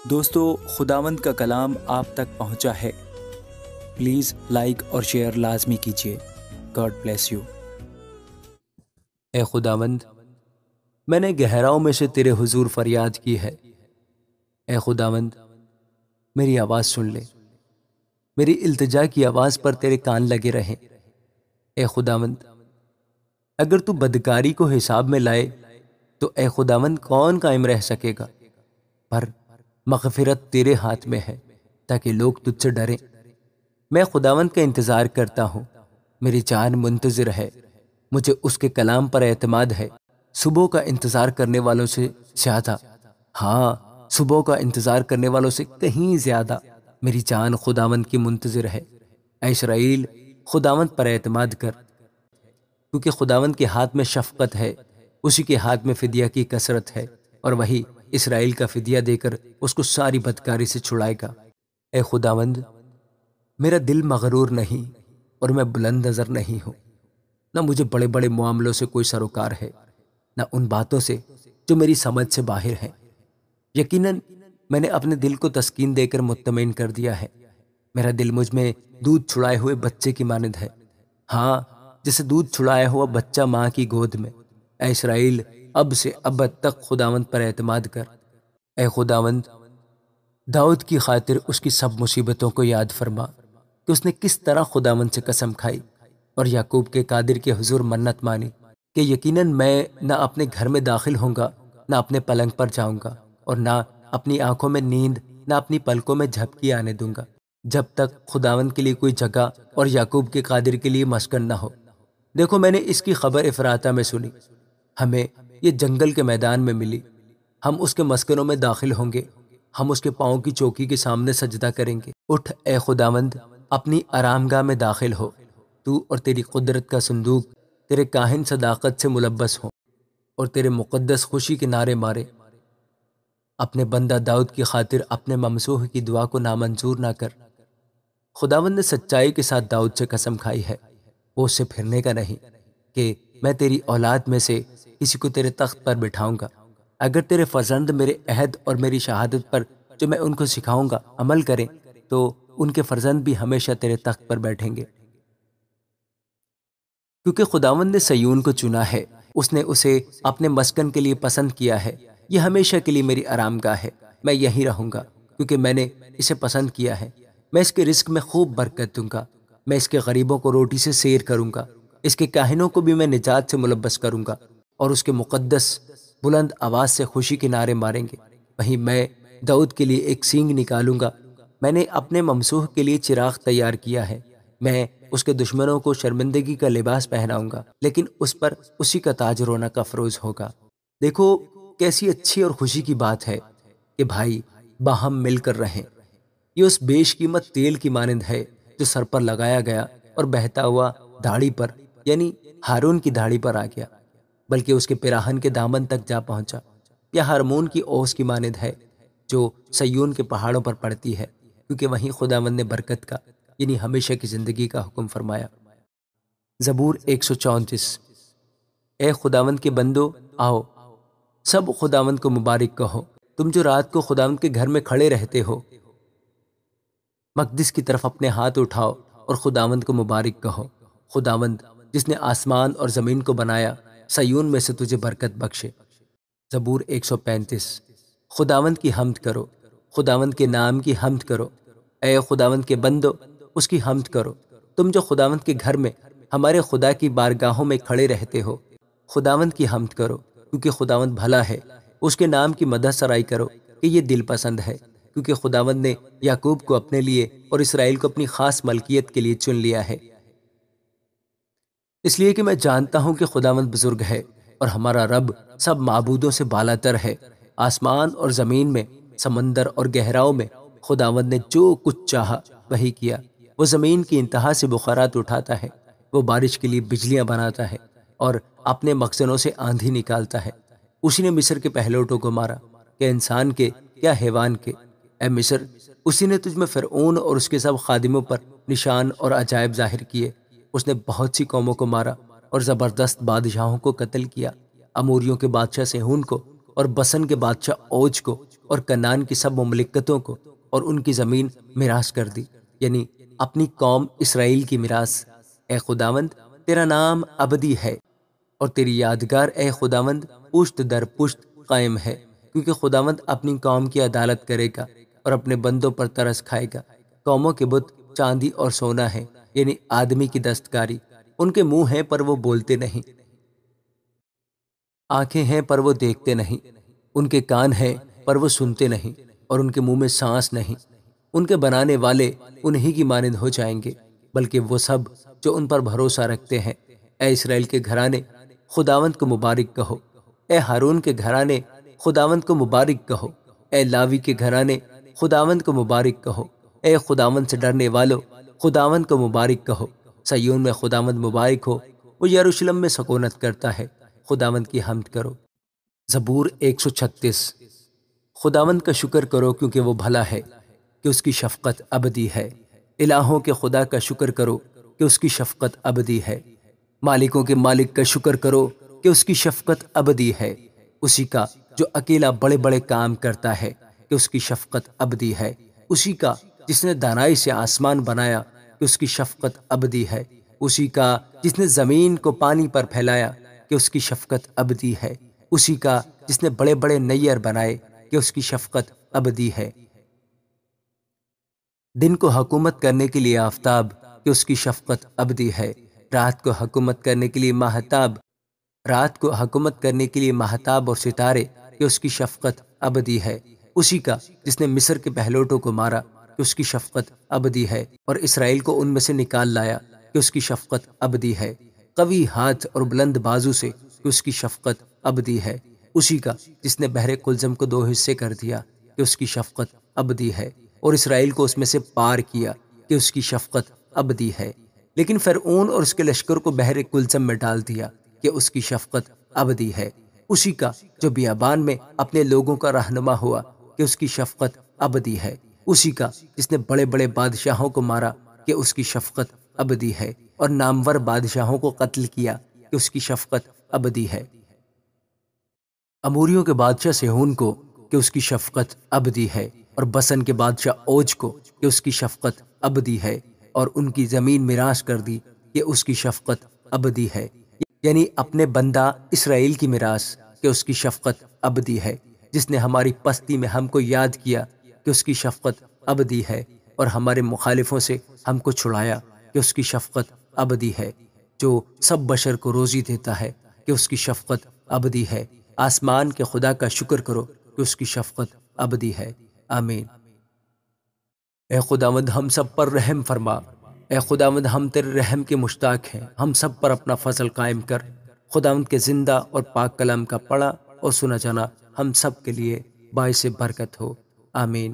دوستو، خداوند کا کلام آپ تک پہنچا ہے۔ پلیز لائک اور شیئر لازمی کیجیے۔ God bless you. اے خداوند، میں نے گہراؤں میں سے تیرے حضور فریاد کی ہے۔ اے خداوند، میری آواز سن لے، میری التجا کی آواز پر تیرے کان لگے رہیں۔ اے خداوند، اگر تو بدکاری کو حساب میں لائے تو اے خداوند کون قائم رہ سکے گا؟ پر مغفرت تیرے ہاتھ میں ہے تاکہ لوگ تجھ سے ڈریں۔ میں خداوند کا انتظار کرتا ہوں، میری جان منتظر ہے، مجھے اس کے کلام پر اعتماد ہے۔ صبح کا انتظار کرنے والوں سے زیادہ، ہاں، صبح کا انتظار کرنے والوں سے کہیں زیادہ میری جان خداوند کی منتظر ہے۔ اے اسرائیل، خداوند پر اعتماد کر، کیونکہ خداوند کے ہاتھ میں شفقت ہے، اسی کے ہاتھ میں فدیہ کی کثرت ہے، اور وہی اسرائیل کا فدیہ دے کر اس کو ساری بدکاری سے چھڑائے گا۔ اے خداوند، میرا دل مغرور نہیں اور میں بلند نظر نہیں ہوں، نہ مجھے بڑے بڑے معاملوں سے کوئی سروکار ہے، نہ ان باتوں سے جو میری سمجھ سے باہر ہیں۔ یقیناً میں نے اپنے دل کو تسکین دے کر مطمئن کر دیا ہے۔ میرا دل مجھ میں دودھ چھڑائے ہوئے بچے کی مانند ہے، ہاں، جیسے دودھ چھڑایا ہوا بچہ ماں کی گود میں۔ اے اسرائیل، اب سے ابد تک خداوند پر اعتماد کر۔ اے خداوند، داؤد کی خاطر اس کی سب مصیبتوں کو یاد فرما کہ اس نے کس طرح خداوند سے قسم کھائی اور یعقوب کے قادر کے حضور منت مانی کہ یقیناً میں نہ اپنے گھر میں داخل ہوں گا، نہ اپنے پلنگ پر جاؤں گا، اور نہ اپنی آنکھوں میں نیند، نہ اپنی پلکوں میں جھپکی آنے دوں گا، جب تک خداوند کے لیے کوئی جگہ اور یعقوب کے قادر کے لیے مسکن نہ ہو۔ دیکھو، میں نے اس کی خبر افراطہ میں سنی، ہمیں یہ جنگل کے میدان میں ملی۔ ہم اس کے مسکنوں میں داخل ہوں گے، ہم اس کے پاؤں کی چوکی کے سامنے سجدہ کریں گے۔ اٹھ اے خداوند، اپنی آرام گاہ میں داخل ہو، تو اور تیری قدرت کا صندوق تیرے کاہن صداقت سے ملبس ہوں اور تیرے مقدس خوشی کے نعرے مارے۔ اپنے بندہ داؤد کی خاطر اپنے ممسوح کی دعا کو نامنظور نہ کر۔ خداوند نے سچائی کے ساتھ داؤد سے قسم کھائی ہے، وہ اس سے پھرنے کا نہیں، کہ میں تیری اولاد میں سے کسی کو تیرے تخت پر بٹھاؤں گا۔ اگر تیرے فرزند میرے عہد اور میری شہادت پر جو میں ان کو سکھاؤں گا عمل کریں تو ان کے فرزند بھی ہمیشہ تیرے تخت پر بیٹھیں گے۔ کیونکہ خداوند نے سیون کو چنا ہے، اس نے اسے اپنے مسکن کے لیے پسند کیا ہے۔ یہ ہمیشہ کے لیے میری آرام گاہ ہے، میں یہیں رہوں گا، کیونکہ میں نے اسے پسند کیا ہے۔ میں اس کے رزق میں خوب برکت دوں گا، میں اس کے غریبوں کو روٹی سے سیر کروں گا، اس کے کاہنوں کو بھی میں نجات سے ملبس کروں گا، اور اس کے مقدس بلند آواز سے خوشی کے نعرے ماریں گے۔ وہیں میں داؤد کے لیے ایک سینگ نکالوں گا، میں نے اپنے ممسوح کے لیے چراغ تیار کیا ہے۔ میں اس کے دشمنوں کو شرمندگی کا لباس پہناؤں گا، لیکن اس پر اسی کا تاج رونق افروز ہوگا۔ دیکھو، کیسی اچھی اور خوشی کی بات ہے کہ بھائی باہم مل کر رہیں۔ یہ اس بیش قیمت تیل کی مانند ہے جو سر پر لگایا گیا اور بہتا ہوا داڑھی پر، یعنی ہارون کی داڑھی پر آ گیا، بلکہ اس کے پیراہن کے دامن تک جا پہنچا۔ یا ہارمون کی اوس کی مانند ہے جو سیون کے پہاڑوں پر پڑتی ہے، کیونکہ وہیں خداوند نے برکت کا، یعنی ہمیشہ کی زندگی کا حکم فرمایا۔ زبور 134۔ اے خداوند کے بندو، آؤ، سب خداوند کو مبارک کہو، تم جو رات کو خداوند کے گھر میں کھڑے رہتے ہو۔ مقدس کی طرف اپنے ہاتھ اٹھاؤ اور خداوند کو مبارک کہو۔ خداوند جس نے آسمان اور زمین کو بنایا، سیون میں سے تجھے برکت بخشے۔ زبور 135۔ خداوند کی حمد کرو، خداوند کے نام کی حمد کرو۔ اے خداوند کے بندو، اس کی حمد کرو، تم جو خداوند کے گھر میں ہمارے خدا کی بارگاہوں میں کھڑے رہتے ہو۔ خداوند کی حمد کرو، کیونکہ خداوند بھلا ہے، اس کے نام کی مدح سرائی کرو کہ یہ دل پسند ہے، کیونکہ خداوند نے یعقوب کو اپنے لیے اور اسرائیل کو اپنی خاص ملکیت کے لیے چن لیا ہے۔ اس لیے کہ میں جانتا ہوں کہ خداوند بزرگ ہے اور ہمارا رب سب معبودوں سے بالا تر ہے۔ آسمان اور زمین میں، سمندر اور گہراؤں میں خداوند نے جو کچھ چاہا وہی کیا۔ وہ زمین کی انتہا سے بخارات اٹھاتا ہے، وہ بارش کے لیے بجلیاں بناتا ہے اور اپنے مخزنوں سے آندھی نکالتا ہے۔ اسی نے مصر کے پہلوٹوں کو مارا، کہ انسان کے کیا حیوان کے۔ اے مصر، اسی نے تجھ میں فرعون اور اس کے سب خادموں پر نشان اور عجائب ظاہر کیے۔ اس نے بہت سی قوموں کو مارا اور زبردست بادشاہوں کو قتل کیا، اموریوں کے بادشاہ سیہون کو اور بسن کے بادشاہ اوج کو اور کنعان کی سب مملکتوں کو اور ان کی زمین میراث کر دی، یعنی اپنی قوم اسرائیل کی میراث۔ اے خداوند تیرا نام ابدی ہے اور تیری یادگار اے خداوند پشت در پشت قائم ہے، کیونکہ خداوند اپنی قوم کی عدالت کرے گا اور اپنے بندوں پر ترس کھائے گا۔ قوموں کے بت چاندی اور سونا ہے، یعنی آدمی کی دستکاری۔ ان کے منہ ہیں پر وہ بولتے نہیں، آنکھیں ہیں پر وہ دیکھتے نہیں، ان کے کان ہیں پر وہ سنتے نہیں، اور ان کے منہ میں سانس نہیں۔ ان کے بنانے والے انہی کی مانند ہو جائیں گے، بلکہ وہ سب جو ان پر بھروسہ رکھتے ہیں۔ اے اسرائیل کے گھرانے خداوند کو مبارک کہو، اے ہارون کے گھرانے خداوند کو مبارک کہو، اے لاوی کے گھرانے خداوند کو مبارک کہو، اے خداوند سے ڈرنے والو خداوند کو مبارک کہو۔ سیون میں خداوند مبارک ہو، وہ یروشلم میں سکونت کرتا ہے، خداوند کی حمد کرو۔ زبور 136۔ خداوند کا شکر کرو کیونکہ وہ بھلا ہے، کہ اس کی شفقت ابدی ہے۔ الہوں کے خدا کا شکر کرو کہ اس کی شفقت ابدی ہے۔ مالکوں کے مالک کا شکر کرو کہ اس کی شفقت ابدی ہے۔ اسی کا جو اکیلا بڑے بڑے کام کرتا ہے کہ اس کی شفقت ابدی ہے۔ اسی کا جس نے دانائی سے آسمان بنایا کہ اس کی شفقت ابدی ہے۔ اسی کا جس نے زمین کو پانی پر پھیلایا کہ اس کی شفقت ابدی ہے۔ اسی کا جس نے بڑے بڑے نیر بنائے کہ اس کی شفقت ابدی ہے۔ دن کو حکومت کرنے کے لیے آفتاب کہ اس کی شفقت ابدی ہے۔ رات کو حکومت کرنے کے لیے ماہتاب، رات کو حکومت کرنے کے لیے ماہتاب اور ستارے کہ اس کی شفقت ابدی ہے۔ اسی کا جس نے مصر کے پہلوٹوں کو مارا کہ اس کی شفقت ابدی ہے، اور اسرائیل کو ان میں سے نکال لایا کہ اس کی شفقت ابدی ہے۔ قوی ہاتھ اور بلند بازو سے کہ اس کی شفقت ابدی ہے۔ اسی کا جس نے بحر کلزم کو 2 حصے کر دیا کہ اس کی شفقت ابدی ہے، اور اسرائیل کو اس میں سے پار کیا کہ اس کی شفقت ابدی ہے۔ لیکن فرعون اور اس کے لشکر کو بحر کلزم میں ڈال دیا کہ اس کی شفقت ابدی ہے۔ اسی کا جو بیابان میں اپنے لوگوں کا رہنما ہوا کہ اس کی شفقت ابدی ہے۔ اسی کا جس نے بڑے بڑے بادشاہوں کو مارا کہ اس کی شفقت ابدی ہے، اور نامور بادشاہوں کو قتل کیا کہ اس کی شفقت ابدی ہے۔ اموریوں کے بادشاہ سیہون کو کہ اس کی شفقت ابدی ہے، اور بسن کے بادشاہ اوج کو کہ اس کی شفقت ابدی ہے، اور ان کی زمین میراث کر دی کہ اس کی شفقت ابدی ہے، یعنی اپنے بندہ اسرائیل کی میراث کہ اس کی شفقت ابدی ہے، جس نے ہماری پستی میں ہم کو یاد کیا کہ اس کی شفقت ابدی ہے، اور ہمارے مخالفوں سے ہم کو چھڑایا کہ اس کی شفقت ابدی ہے، جو سب بشر کو روزی دیتا ہے کہ اس کی شفقت ابدی ہے۔ آسمان کے خدا کا شکر کرو کہ اس کی شفقت ابدی ہے۔ آمین۔ اے خداوند ہم سب پر رحم فرما، اے خداوند ہم تیرے رحم کے مشتاق ہیں، ہم سب پر اپنا فضل قائم کر۔ خداوند کے زندہ اور پاک کلام کا پڑھا اور سنا جانا ہم سب کے لیے باعث برکت ہو۔ آمین۔